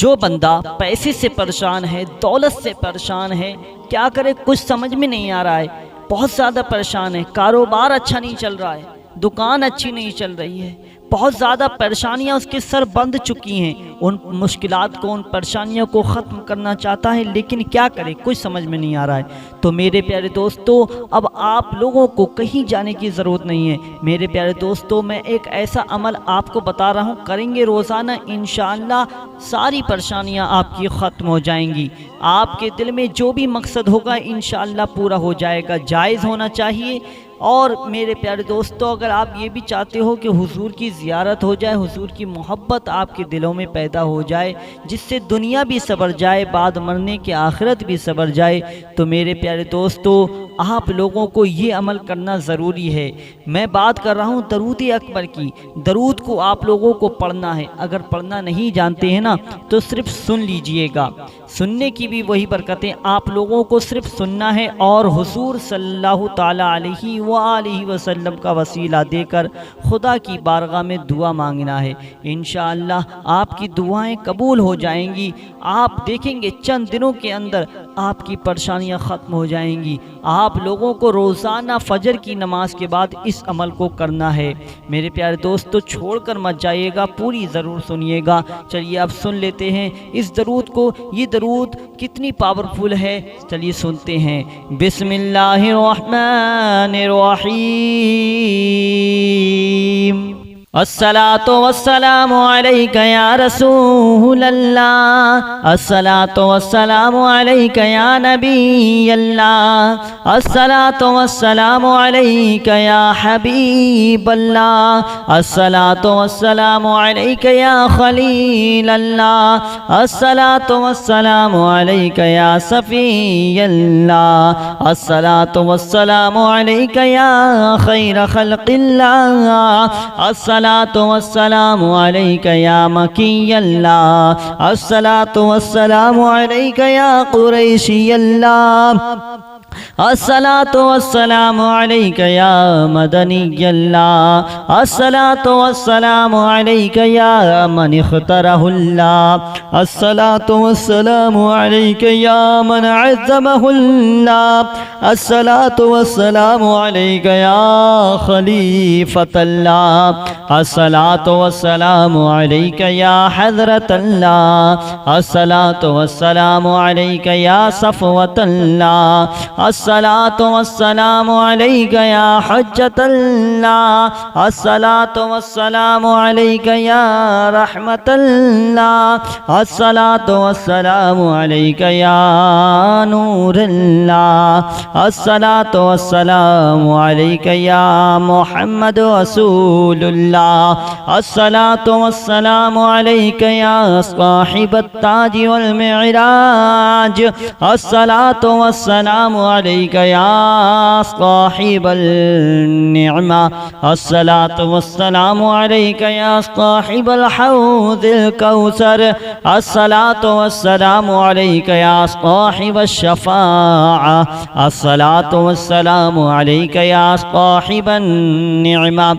जो बंदा पैसे से परेशान है, दौलत से परेशान है, क्या करे कुछ समझ में नहीं आ रहा है, बहुत ज़्यादा परेशान है, कारोबार अच्छा नहीं चल रहा है, दुकान अच्छी नहीं चल रही है, बहुत ज़्यादा परेशानियां उसके सर बंध चुकी हैं, उन मुश्किलात को, उन परेशानियों को ख़त्म करना चाहता है, लेकिन क्या करे कुछ समझ में नहीं आ रहा है। तो मेरे प्यारे दोस्तों, अब आप लोगों को कहीं जाने की ज़रूरत नहीं है। मेरे प्यारे दोस्तों, मैं एक ऐसा अमल आपको बता रहा हूँ, करेंगे रोज़ाना, इंशाअल्लाह सारी परेशानियाँ आपकी ख़त्म हो जाएंगी। आपके दिल में जो भी मकसद होगा इंशाअल्लाह पूरा हो जाएगा। जायज़ होना चाहिए। और मेरे प्यारे दोस्तों, अगर आप ये भी चाहते हो कि हुजूर की ज़ियारत हो जाए, हुजूर की मोहब्बत आपके दिलों में पैदा हो जाए, जिससे दुनिया भी सबर जाए, बाद मरने की आखिरत भी सबर जाए, तो मेरे प्यारे दोस्तों आप लोगों को ये अमल करना ज़रूरी है। मैं बात कर रहा हूँ दरूद अकबर की। दरूद को आप लोगों को पढ़ना है। अगर पढ़ना नहीं जानते हैं ना, तो सिर्फ सुन लीजिएगा। सुनने की भी वही बरकतें, आप लोगों को सिर्फ सुनना है और हुजूर सल्लल्लाहु ताला अलैहि वसल्लम का वसीला देकर खुदा की बारगाह में दुआ मांगना है। इंशाअल्लाह आपकी दुआएं कबूल हो जाएंगी। आप देखेंगे चंद दिनों के अंदर आपकी परेशानियां ख़त्म हो जाएंगी। आप लोगों को रोज़ाना फजर की नमाज के बाद इस अमल को करना है। मेरे प्यारे दोस्तों, छोड़कर मत जाइएगा, पूरी ज़रूर सुनिएगा। चलिए अब सुन लेते हैं इस दरूद को। ये दरूद कितनी पावरफुल है, चलिए सुनते हैं। बिस्मिल्लाहिर्रहमानिर्रहीम। अस्सलातु वस्सलामु अलैका या रसूलल्लाह, अस्सलातु वस्सलामु अलैका या नबियल्लाह, अस्सलातु वस्सलामु अलैका या हबीबल्लाह, अस्सलातु वस्सलामु अलैका या खलीलल्लाह, अस्सलातु वस्सलामु अलैका या सफीयल्लाह, अस्सलातु वस्सलामु अलैका या खैर खल्क़िल्लाह, अस्सलातु वस्सलामु अलैका या मकीयल्लाह, अस्सलातु वस्सलामु अलैका या कुरैशियल्लाह, अस्सलातु वस्सलामु अलैका या मदनियल्लाह, अस्सलातु वस्सलामु अलैका या मन इख्तरहुल्लाह, अस्सलातु वस्सलामु अलैका या मन अज़्ज़महुल्लाह, अस्सलातु वस्सलामु अलैका या खलीफतल्लाह, अस्सलातु वस्सलामु अलैका या हज़रतल्लाह, अस्सलातु वस्सलामु अलैका या सफ़वतल्लाह, अस्सलातु वस्सलामु अलैका या हुज्जतल्लाह, अस्सलातु वस्सलामु अलैका या रहमतल्लाह, अस्सलातु वस्सलामु अलैका या नूरल्लाह, अस्सलातु वस्सलामु अलैका या मुहम्मद रसूलुल्लाह, अस्सलातु वस्सलामु अलैका या साहिबत ताज वल मिअराज, अस्सलातु वस्सलामु अलैका या साहिबल निअमा, अस्सलातु वस्सलामु अलैका या साहिबल हौज़िल कौसर, अस्सलातु वस्सलामु अलैका या साहिबश शफ़ाअ, अस्सलातु वस्सलामु अलैका या साहिबन निअमा,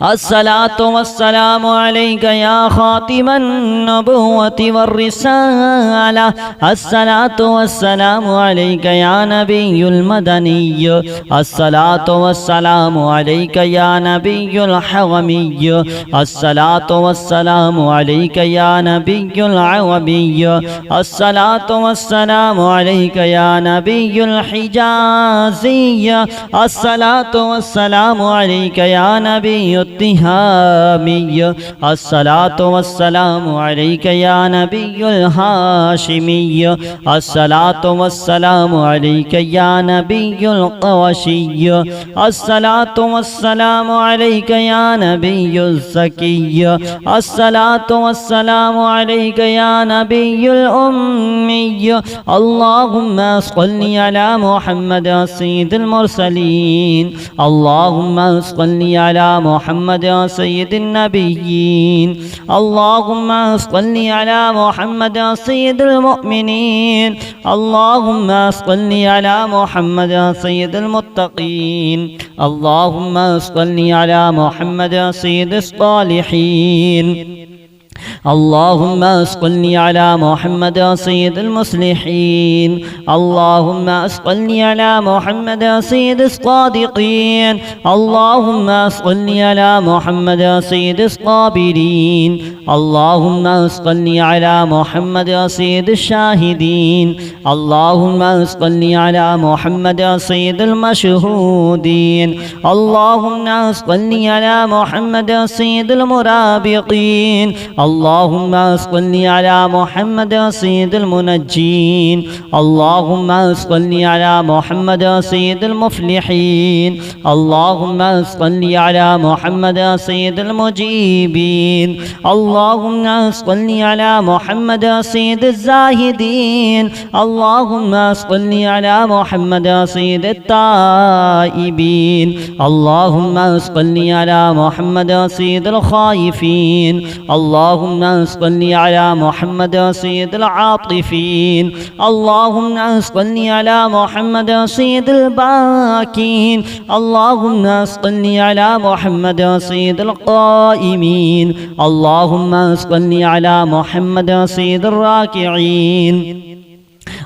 अस्सलातु वस्सलामु अलैका या खातिमन नबुव्वति वर्रिसाला, अस्सलातु वस्सलामु अलैका या नबियुल मदनिय्य, अस्सलातु वस्सलामु अलैका या नबियुल हवमिय्य, अस्सलातु वस्सलामु अलैका या नबियुल अवमिय्य, अस्सलातु वस्सलामु अलैका या नबियुल हिजाज़िय्य, अस्सलातु वस्सलामु अलैका या नबी तिहामिय्य, अस्सलातु वस्सलामु अलैका या नबियुल हाशिमिय्य, अस्सलातु वस्सलामु अलैका या नबियुल क़वशिय्य, अस्सलातु वस्सलामु अलैका या नबियुल ज़किय्य, अस्सलातु वस्सलामु अलैका या नबियुल उम्मिय्य, अल्लाहुम्मा सल्लि अला मुहम्मद सय्यिदिल मुरसलीन, अल्लाहुम्मा सल्लि अला मुहम्मद सय्यिदिन नबिय्यीन, अल्लाहुम्मा सल्लि अला मुहम्मद सय्यिदिल मुअमिनीन, अल्लाहुम्मा सल्लि अला मुहम्मद सय्यिदिल मुत्तक़ीन, अल्लाहुम्मा सल्लि अला मुहम्मद सय्यिदिस सालिहीन, اللهم صل على محمد سيد المصلحين. اللهم صل على محمد سيد الصادقين. اللهم صل على محمد سيد الصابرين. اللهم صل على محمد سيد الشاهدين. اللهم صل على محمد سيد المشهودين. اللهم صل على محمد سيد المرابطين. اللهم صل على محمد سيد المنجين. اللهم صل على محمد سيد المفلحين. اللهم صل على محمد سيد المجيبين. اللهم صل على محمد سيد الزاهدين. اللهم صل على محمد سيد التائبين. اللهم صل على محمد سيد الخائفين. اللهم صل على محمد سيد العاطفين. اللهم صل على محمد سيد الباكين. اللهم صل على محمد سيد القائمين. اللهم صل على محمد سيد الراكعين.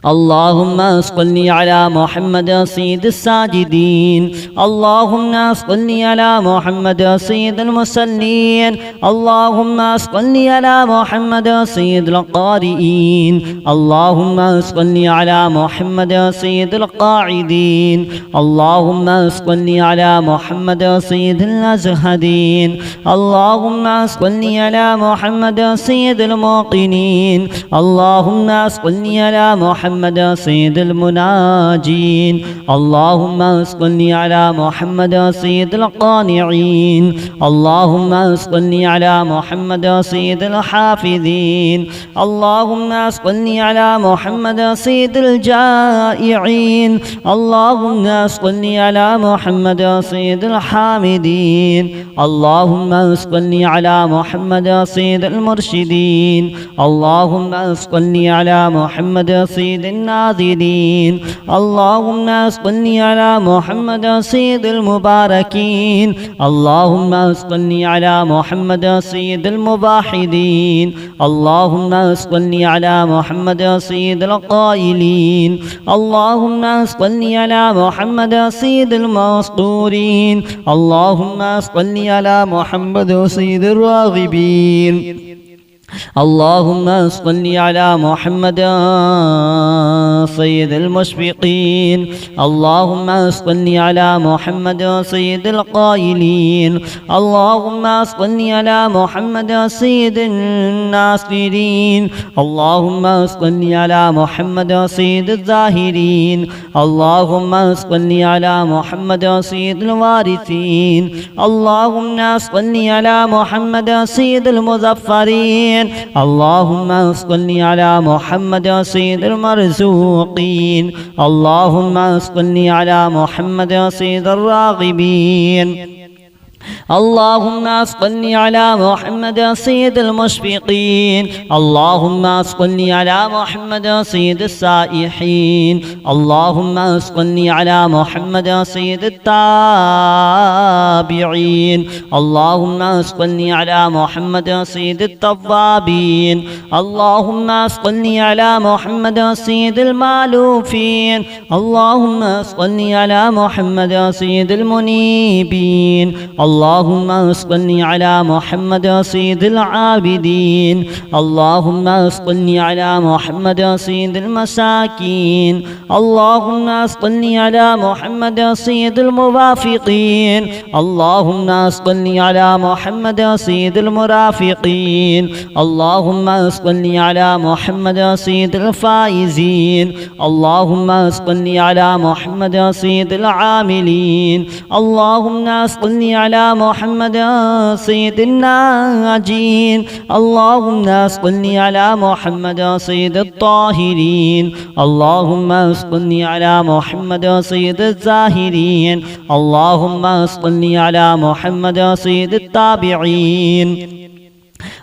اللهم صل على محمد سيد الساجدين. اللهم صل على محمد سيد المصلين. اللهم صل على محمد سيد القارئين. اللهم صل على محمد سيد القاعدين. اللهم صل على محمد سيد الأزهدين. اللهم صل على محمد سيد الموقنين. اللهم صل على محمد سيد المناجين. اللهم صل على محمد سيد القانعين. اللهم صل على محمد سيد الحافظين. اللهم صل على محمد سيد الجائعين. اللهم صل على محمد سيد الحامدين. اللهم صل على محمد سيد المرشدين. اللهم صل على محمد سيد الناظرين. اللهم صل على محمد سيد المباركين. اللهم صل على محمد سيد المباحدين. اللهم صل على محمد سيد القائلين. اللهم صل على محمد سيد المسطورين. اللهم صل على محمد سيد الراغبين. اللهم صل على محمد سيد المشفقين. اللهم صل على محمد سيد القائلين. اللهم صل على محمد سيد الناصرين. اللهم صل على محمد سيد الظاهرين. اللهم صل على محمد سيد الوارثين. اللهم صل على محمد سيد المظفرين. اللهم صل على محمد سيد المرزوقين. اللهم صل على محمد سيد الراغبين. اللهم صل على محمد سيد المشفقين. اللهم صل على محمد سيد السائحين. اللهم صل على محمد سيد التابعين. اللهم صل على محمد سيد التوابين. اللهم صل على محمد سيد المالوفين. اللهم صل على محمد سيد المنيبين. اللهم صل على محمد سيد العابدين. اللهم صل على محمد سيد المساكين. اللهم صل على محمد سيد الموافقين. اللهم صل على محمد سيد المرافقين. اللهم صل على محمد سيد الفائزين. اللهم صل على محمد سيد العاملين. اللهم صل على محمد سيد الناجين. اللهم صل على محمد سيد الطاهرين. اللهم صل على محمد سيد الزاهرين. اللهم صل على محمد سيد التابعين.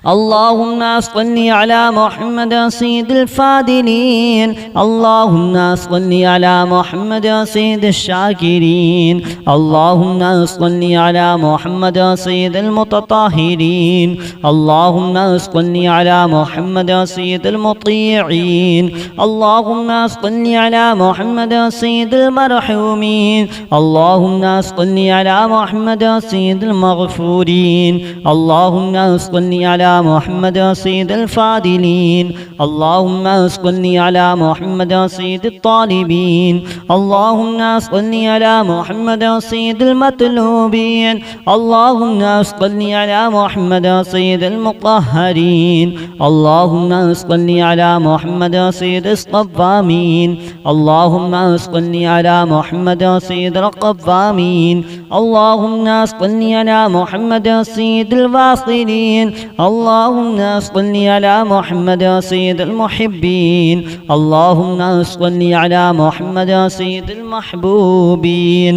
اللهم صل على محمد سيد الفاضلين. اللهم صل على محمد سيد الشاكرين. اللهم صل على محمد سيد المتطهرين. اللهم صل على محمد سيد المطيعين. اللهم صل على محمد سيد المرحومين. اللهم صل على محمد سيد المغفورين. اللهم صل على محمد سيد الفاضلين. اللهم صل على محمد سيد الطالبين. اللهم صل على محمد سيد المطلوبين. اللهم صل على محمد سيد المطهرين. اللهم صل على محمد سيد الصوامين. اللهم صل على محمد سيد القوامين. اللهم صل على محمد سيد الواصلين. اللهم صل على محمد سيد المحبين. اللهم صل على محمد سيد المحبوبين.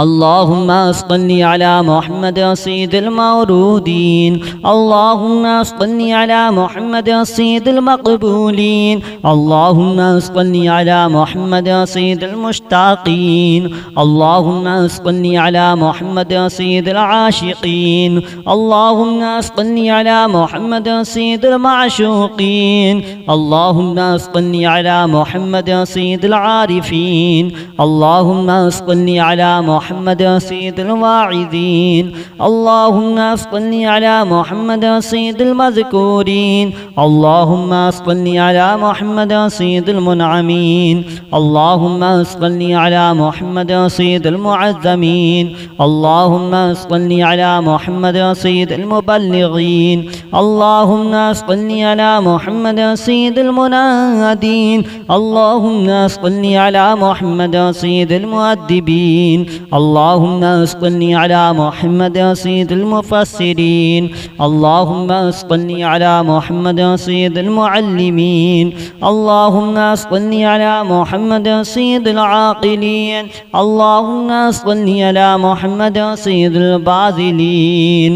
اللهم صل على محمد سيد المورودين. اللهم صل على محمد سيد المقبولين. اللهم صل على محمد سيد المشتاقين. اللهم صل على محمد سيد العاشقين. اللهم صل على محمد سيد المعشوقين. اللهم صل على محمد سيد العارفين. اللهم صل على محمد سيد الواعظين. اللهم صل على محمد سيد المذكورين. اللهم صل على محمد سيد المنعمين. اللهم صل على محمد سيد المعظمين. اللهم صل على محمد سيد المبلغين. اللهم صل على محمد سيد المنادين. اللهم صل على محمد سيد المؤدبين. اللهم صل على محمد سيد المفسرين. اللهم صل على محمد سيد المعلمين. اللهم صل على محمد سيد العاقلين. اللهم صل على محمد سيد الباذلين.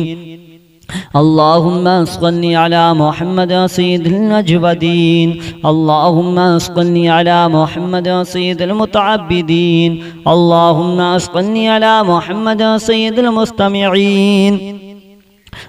اللهم صل على محمد سيد النجودين. اللهم صل على محمد سيد المتعبدين. اللهم صل على محمد سيد المستمعين.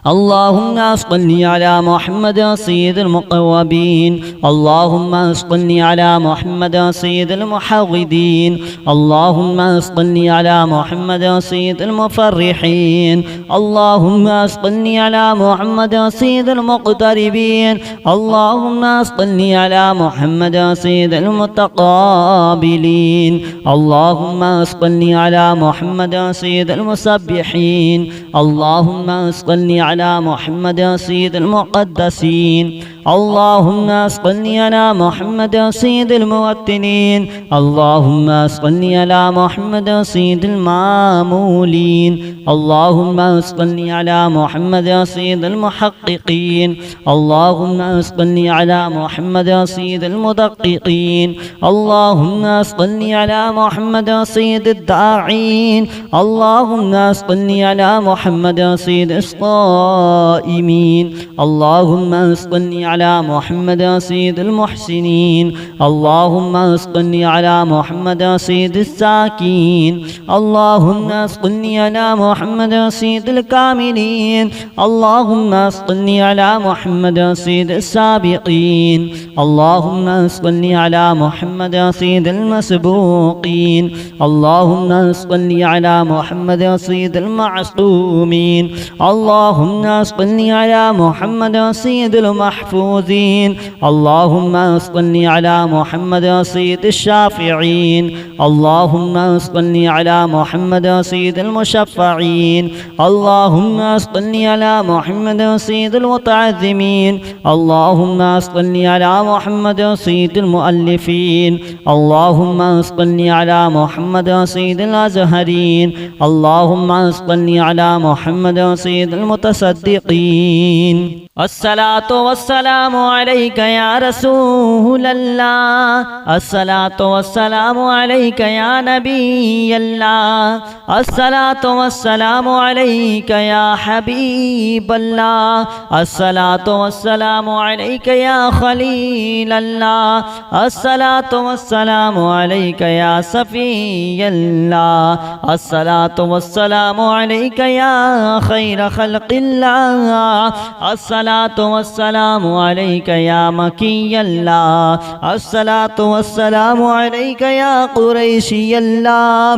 اللهم صل على محمد سيد المقوبين. اللهم صل على محمد سيد المحوذين. اللهم صل على محمد سيد المفرحين. اللهم صل على محمد سيد المقتربين. اللهم صل على محمد سيد المتقابلين. اللهم صل على محمد سيد المسبحين. اللهم صل على محمد سيد المقدسين. اللهم صل على محمد سيد الموتنين. اللهم صل على محمد سيد المامولين. اللهم صل على محمد سيد المحققين. اللهم صل على محمد سيد المدققين. اللهم صل على محمد سيد الداعين. اللهم صل على محمد سيد الصائمين. اللهم صل على محمد سيد المحسنين. اللهم صل على محمد سيد الساكين. اللهم صل على محمد سيد الكاملين. اللهم صل على محمد سيد السابقين. اللهم صل على محمد سيد المسبوقين. اللهم صل على محمد سيد المعصومين. اللهم صل على محمد سيد المحفوظين. اللهم صل على محمد سيد الشافعين. اللهم صل على محمد سيد المشفعين. اللهم صل على محمد سيد المتعظمين. اللهم صل على محمد سيد المؤلفين. اللهم صل على محمد سيد الأزهرين. اللهم صل على محمد سيد المتسلمين. मुतसद्दिक़ीन। अस्सलातु वस्सलामु अलैका या रसूल अल्लाह, अस्सलातु वस्सलामु अलैका या नबी अल्लाह, अस्सलातु वस्सलामु अलैका या हबीब अल्लाह, अस्सलातु वस्सलामु अलैका या खलील अल्लाह, अस्सलातु वस्सलामु अलैका या सफ़ी अल्लाह, अस्सलातु वस्सलामु अलैका या खैर खल्क़िल्लाह, अस्सलातु वस्सलामु अलैका या मकी अल्लाह, अस्सलातु वस्सलामु अलैका या कुरैशी अल्लाह,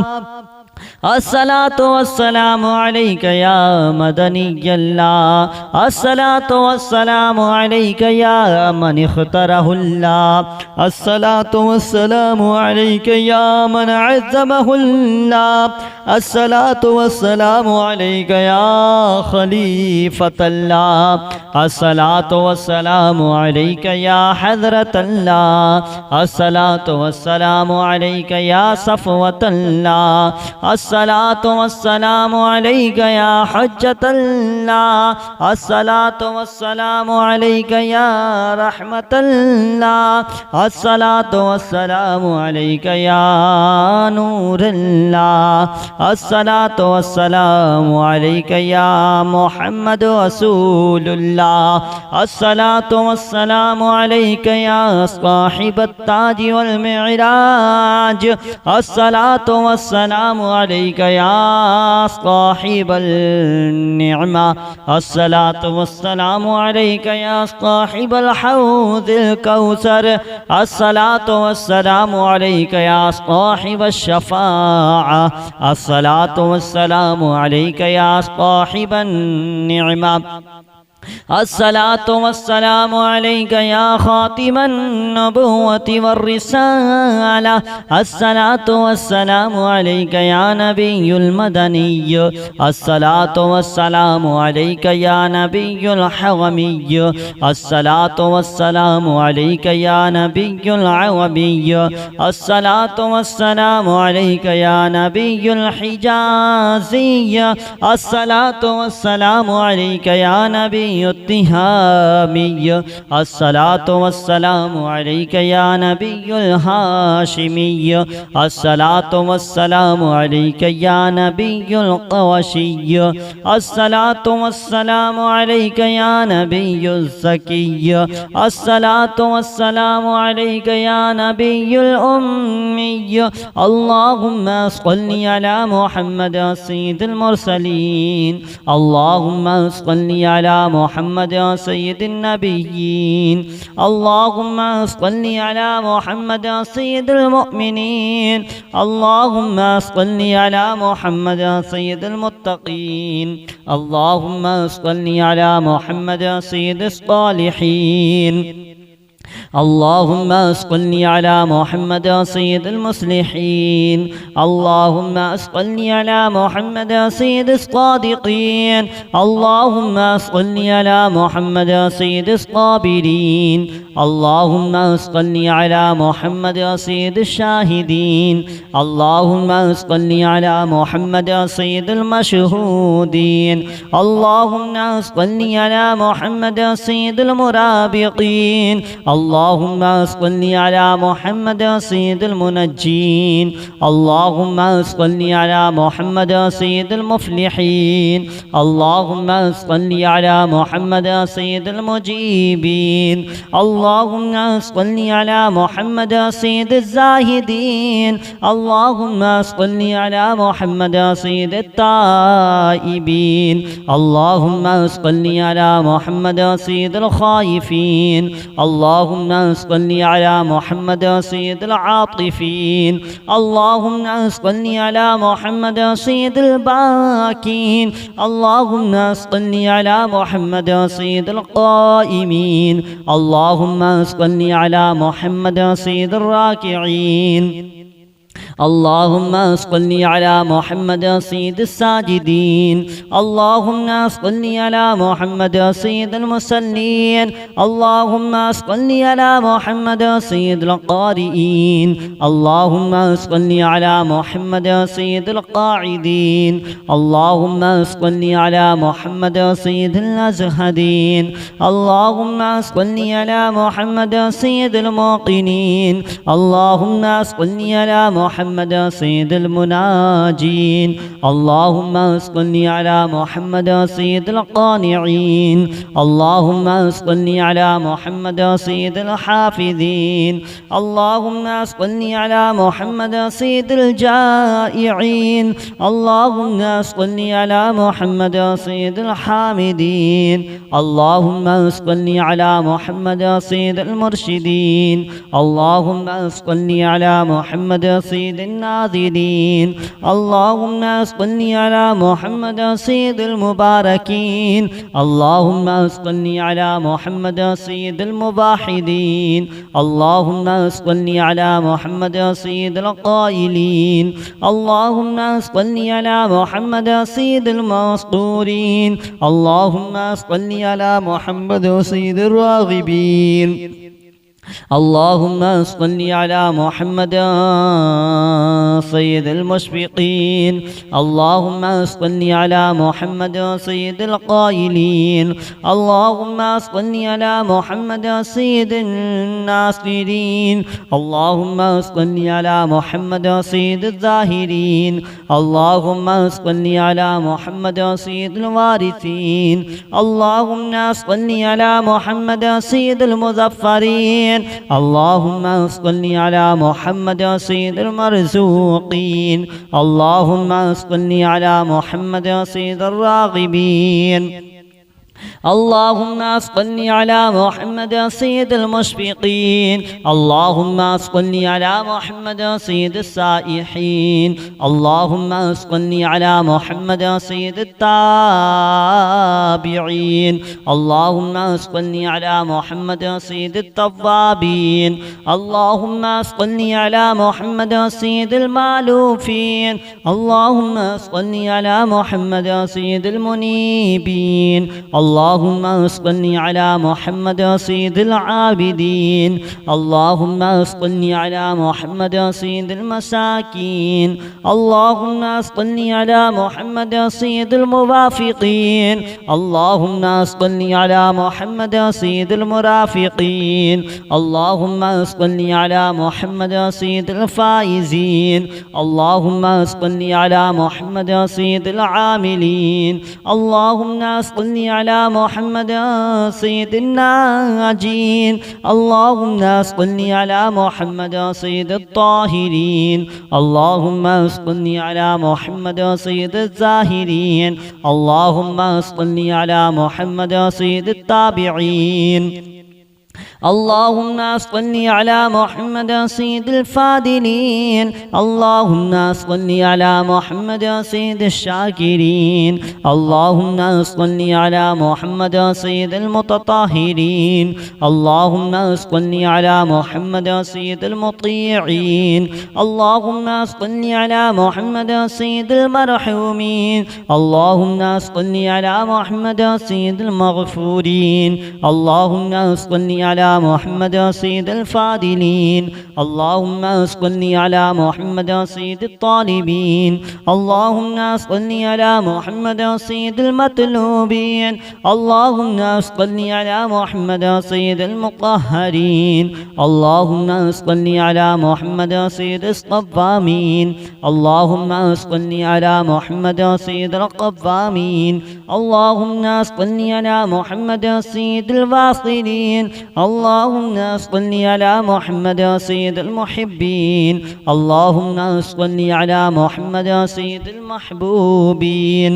अस्सलातु वस्सलामु अलैका या मदनी अल्लाह, अस्सलातु वस्सलामु अलैका या मन इख्तरहुल्लाह, अस्सलातु वस्सलामु अलैका या मन अज़्ज़महुल्लाह, अस्सलातु वस्सलामु अलैका या खलीफतल्लाह, अस्सलातु वस्सलामु अलैका या हज़रतल्लाह, अस्सलातु वस्सलामु अलैका या सफ़वतल्लाह, अस्सलातु वस्सलामु अलैका या हुज्जतल्लाह, अस्सलातु वस्सलामु अलैका या रहमतल्लाह, अस्सलातु वस्सलामु अलैका या नूरल्लाह, अस्सलातु वस्सलामु अलैका या मुहम्मद रसूलुल्लाह, अस्सलातु वस्सलामु अलैका या साहिबत ताज वल मिअराज, अस्सलातु वस्सलामु अलैका या साहिबल निअमा, अस्सलातु वस्सलामु अलैका या साहिबल हौज़िल कौसर, अस्सलातु वस्सलामु अलैका या साहिबश शफ़ाअ, अस्सलातु वस्सलामु अलैका या साहिबन निअमा, अस्सलातु वस्सलामु अलैका या खातिमन नबुव्वति वर्रिसाला, अस्सलातु वस्सलामु अलैका या नबियुल मदनिय्य, अस्सलातु वस्सलामु अलैका या नबियुल हवमिय्य, अस्सलातु वस्सलामु अलैका या नबियुल अवमिय्य, अस्सलातु वस्सलामु अलैका या नबियुल हिजाज़िय्य, अस्सलातु वस्सलामु अलैका या नबी तिहामिय्य, अस्सलातु वस्सलामु अलैका या नबियुल हाशिमिय्य, अस्सलातु वस्सलामु अलैका या नबियुल क़वशिय्य, अस्सलातु वस्सलामु अलैका या नबियुल ज़किय्य, अस्सलातु वस्सलामु अलैका या नबियुल उम्मिय्य, अल्लाहुम्मा सल्लि अला मुहम्मद सय्यिदिल मुरसलीन, अल्लाहुम्मा सल्लि अला मुहम्मद सय्यिदिन नबिय्यीन, अल्लाहुम्मा सल्लि अला मुहम्मद सय्यिदिल मुअमिनीन, अल्लाहुम्मा सल्लि अला मुहम्मद सय्यिदिल मुत्तक़ीन, अल्लाहुम्मा सल्लि अला मुहम्मद सय्यिदिस सालिहीन, अल्लाहुम्मा सल्लि अला मुहम्मद सय्यिदिल मुस्लिहीन, अल्लाहुम्मा सल्लि अला मुहम्मद सय्यिदिस सादिक़ीन, अल्लाहुम्मा सल्लि अला मुहम्मद सय्यिदिस साबिरीन, अल्लाहुम्मा सल्लि अला मुहम्मद सय्यिदिश शाहिदीन, अल्लाहुम्मा सल्लि अला मुहम्मद सय्यिदिल मशहूदीन, अल्लाहुम्मा सल्लि अला मुहम्मद सय्यिदिल मुराबिक़ीन, अल्लाहुम्मा सल्लि अला मुहम्मद सय्यिदिल मुनज्जीन, अल्लाहुम्मा सल्लि अला मुहम्मद सय्यिदिल मुफ़्लिहीन, अल्लाहुम्मा सल्लि अला मुहम्मद सय्यिदिल मुजीबीन, अल्लाहुम्मा सल्लि अला मुहम्मद सय्यिदिज़ ज़ाहिदीन, अल्लाहुम्मा सल्लि अला मुहम्मद सय्यिदित ताइबीन, अल्लाहुम्मा सल्लि अला मुहम्मद सय्यिदिल ख़ाइफ़ीन, अल्लाहुम्मा सल्लि अला मुहम्मद सय्यिदिल आतिफ़ीन, अल्लाहुम्मा सल्लि अला मुहम्मद सय्यिदिल बाकीन, अल्लाहुम्मा सल्लि अला मुहम्मद सय्यिदिल क़ाइमीन, अल्लाहुम्मा सल्लि अला मुहम्मद सय्यिदिर राकिईन, اللهم صل على محمد سيد الساجدين. اللهم صل على محمد سيد المصلين. اللهم صل على محمد سيد القارئين. اللهم صل على محمد سيد القاعدين. اللهم صل على محمد سيد الأزهدين. اللهم صل على محمد سيد الموقنين. اللهم صل على محمد سيد المناجين. اللهم صل على محمد سيد القانعين. اللهم صل على محمد سيد الحافظين. اللهم صل على محمد سيد الجائعين. اللهم صل على محمد سيد الحامدين. اللهم صل على محمد سيد المرشدين. اللهم صل على محمد سيد الناذرين. اللهم صل على محمد سيد المباركين. اللهم صل على محمد سيد المباحدين. اللهم صل على محمد سيد القائلين. اللهم صل على محمد سيد المسطورين. اللهم صل على محمد سيد الراغبين. اللهم صل على محمد سيد المشفقين. اللهم صل على محمد سيد القائلين. اللهم صل على محمد سيد الناصرين. اللهم صل على محمد سيد الظاهرين. اللهم صل على محمد سيد الوارثين. اللهم صل على محمد سيد المظفرين. اللهم صل على محمد سيد المرزوقين. اللهم صل على محمد سيد الراغبين. اللهم صل على محمد سيد المشفقين. اللهم صل على محمد سيد السائحين. اللهم صل على محمد سيد التابعين. اللهم صل على محمد سيد التوابين. اللهم صل على محمد سيد المالوفين. اللهم صل على محمد سيد المنيبين. اللهم صل على محمد سيد العابدين. اللهم صل على محمد سيد المساكين. اللهم صل على محمد سيد الموافقين. اللهم صل على محمد سيد المرافقين. اللهم صل على محمد سيد الفائزين. اللهم صل على محمد سيد العاملين. اللهم صل على محمد سيد الناجين. اللهم صل على محمد سيد الطاهرين. اللهم صل على محمد سيد الزاهرين. اللهم صل على محمد سيد التابعين. اللهم صل على محمد سيد الفاضلين. اللهم صل على محمد سيد الشاكرين. اللهم صل على محمد سيد المتطهرين. اللهم صل على محمد سيد المطيعين. اللهم صل على محمد سيد المرحومين. اللهم صل على محمد سيد المغفورين. اللهم صل على محمد سيد الفاضلين. اللهم صل على محمد سيد الطالبين. اللهم صل على محمد سيد المطلوبين. اللهم صل على محمد سيد المطهرين. اللهم صل على محمد سيد الصوامين. اللهم صل على محمد سيد القوامين. اللهم صل على محمد سيد الواصلين. اللهم صل على محمد سيد المحبين. اللهم صل على محمد سيد المحبوبين.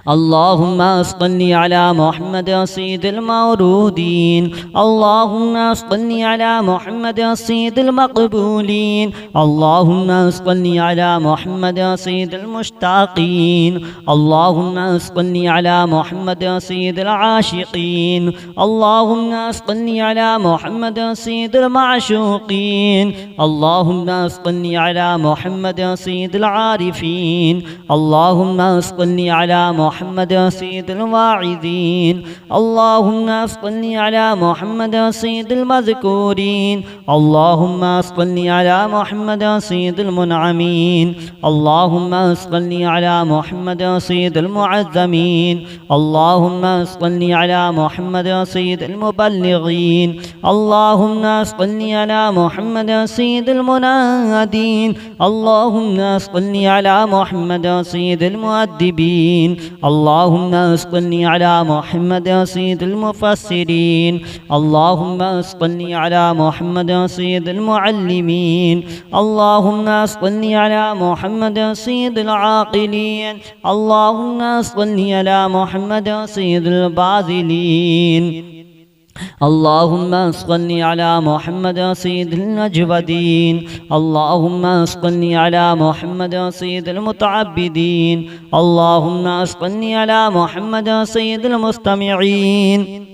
اللهم صل على محمد سيد المورودين. اللهم صل على محمد سيد المقبولين. اللهم صل على محمد سيد المشتاقين. اللهم صل على محمد سيد العاشقين. اللهم صل على محمد سيد المعشوقين. اللهم صل على محمد سيد العارفين. اللهم صل على محمد سيد الواعظين. اللهم صل على محمد سيد المذكورين. اللهم صل على محمد سيد المنعمين. اللهم صل على محمد سيد المعظمين. اللهم صل على محمد سيد المبلغين. اللهم صل على محمد سيد المنادين. اللهم صل على محمد سيد المؤدبين. اللهم صل على محمد سيد المفسرين. اللهم صل على محمد سيد المعلمين. اللهم صل على محمد سيد العاقلين. اللهم صل على محمد سيد الباذلين. اللهم صل على محمد سيد النجودين. اللهم صل على محمد سيد المتعبدين. اللهم صل على محمد سيد المستمعين.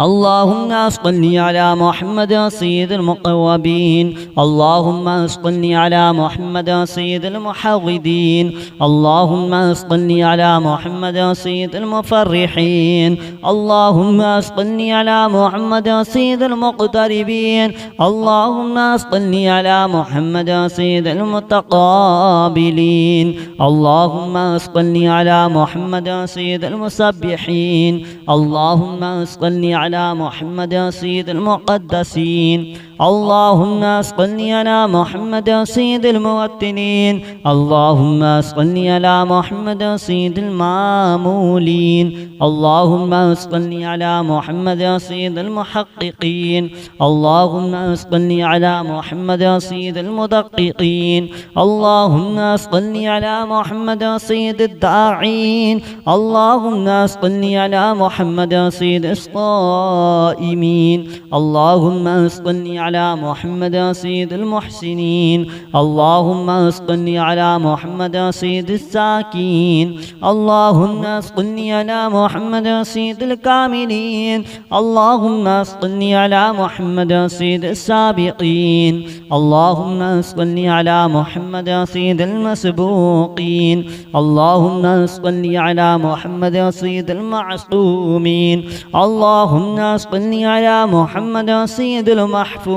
اللهم صل على محمد سيد المقوبين. اللهم صل على محمد سيد المحوذين. اللهم صل على محمد سيد المفرحين. اللهم صل على محمد سيد المقتربين. اللهم صل على محمد سيد المتقابلين. اللهم صل على محمد سيد المسبحين. اللهم صل على محمد سيد المقدسين. اللهم صل على محمد سيد الموتنين. اللهم صل على محمد سيد المامولين. اللهم صل على محمد سيد المحققين. اللهم صل على محمد سيد المدققين. اللهم صل على محمد سيد الداعين. اللهم صل على محمد سيد الصائمين. اللهم صل على محمد سيد المحسنين. اللهم صل على محمد سيد الساكين. اللهم صل على محمد سيد الكاملين. اللهم صل على محمد سيد السابقين. اللهم صل على محمد سيد المسبوقين. اللهم صل على محمد سيد المعصومين. اللهم صل على محمد سيد المحفوظين.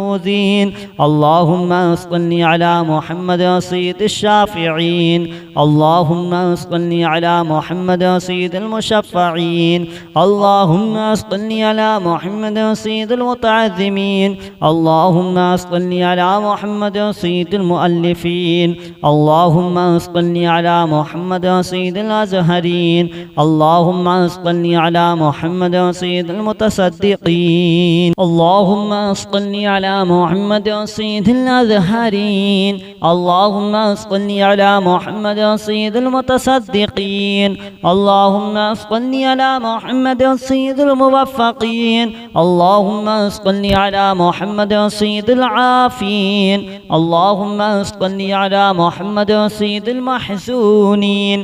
اللهم صل على محمد سيد الشافعين. اللهم صل على محمد سيد المشفعين. اللهم صل على محمد سيد المتعظمين. اللهم صل على محمد سيد المؤلفين. اللهم صل على محمد سيد الأزهرين. اللهم صل على محمد سيد المتصدقين. اللهم صل على محمد سيد الأزهرين. اللهم صل على محمد سيد المتصدقين. اللهم صل على محمد سيد الموفقين. اللهم صل على محمد سيد العافين. اللهم صل على محمد سيد المحزونين.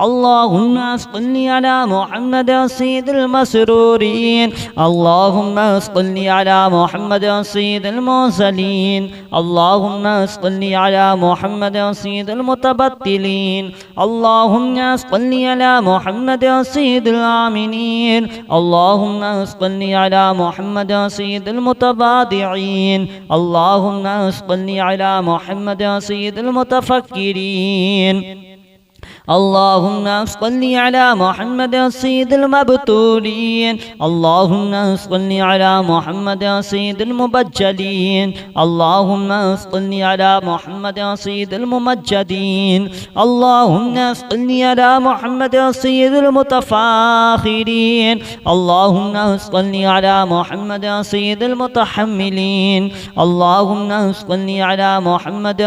اللهم صل على محمد سيد المسرورين. اللهم صل على محمد سيد المرسلين. اللهم صل على محمد سيد المتبتلين. اللهم صل على محمد سيد الآمنين. اللهم صل على محمد سيد المتواضعين. اللهم صل على محمد سيد المتفكرين. اللهم صل على محمد سيد المبتولين. اللهم صل على محمد سيد المبجلين. اللهم صل على محمد سيد الممجدين. اللهم صل على محمد سيد المتفاخرين. اللهم صل على محمد سيد المتحملين. اللهم صل على محمد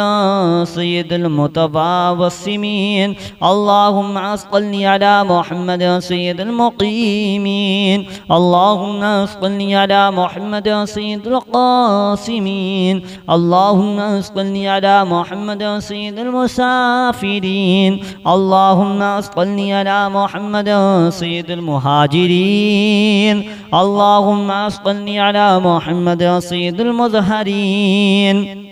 سيد المتواصمين. اللهم صل على محمد سيد المقيمين اللهم صل على محمد سيد القاسمين اللهم صل على محمد سيد المسافرين اللهم صل على محمد سيد المهاجرين اللهم صل على محمد سيد المظهرين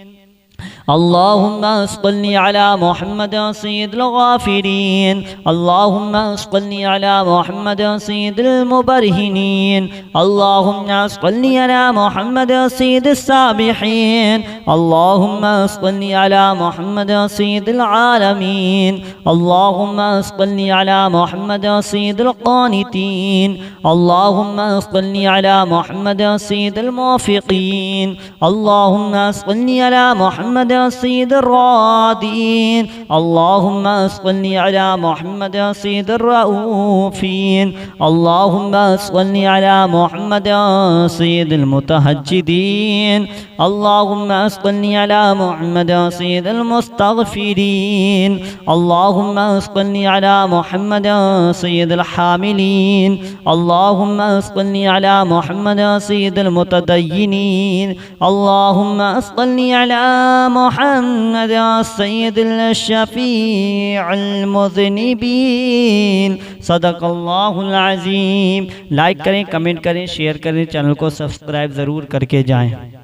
اللهم صل على محمد سيد الغافرين اللهم صل على محمد سيد المبرهنين اللهم صل على محمد سيد السابحين اللهم صل على محمد سيد العالمين اللهم صل على محمد سيد القانتين اللهم صل على محمد سيد الموفقين اللهم صل على محمد سيد الرادين اللهم صل على محمد سيد الرؤوفين اللهم صل على محمد سيد المتهجدين اللهم صل على محمد سيد المستغفرين اللهم صل على محمد سيد الحاملين اللهم صل على محمد سيد المتدينين اللهم صل على محمد السيد الشفيع المذنبين صدق अल्लाह अज़ीम। लाइक करें, कमेंट करें, शेयर करें, चैनल को सब्सक्राइब ज़रूर करके जाएं।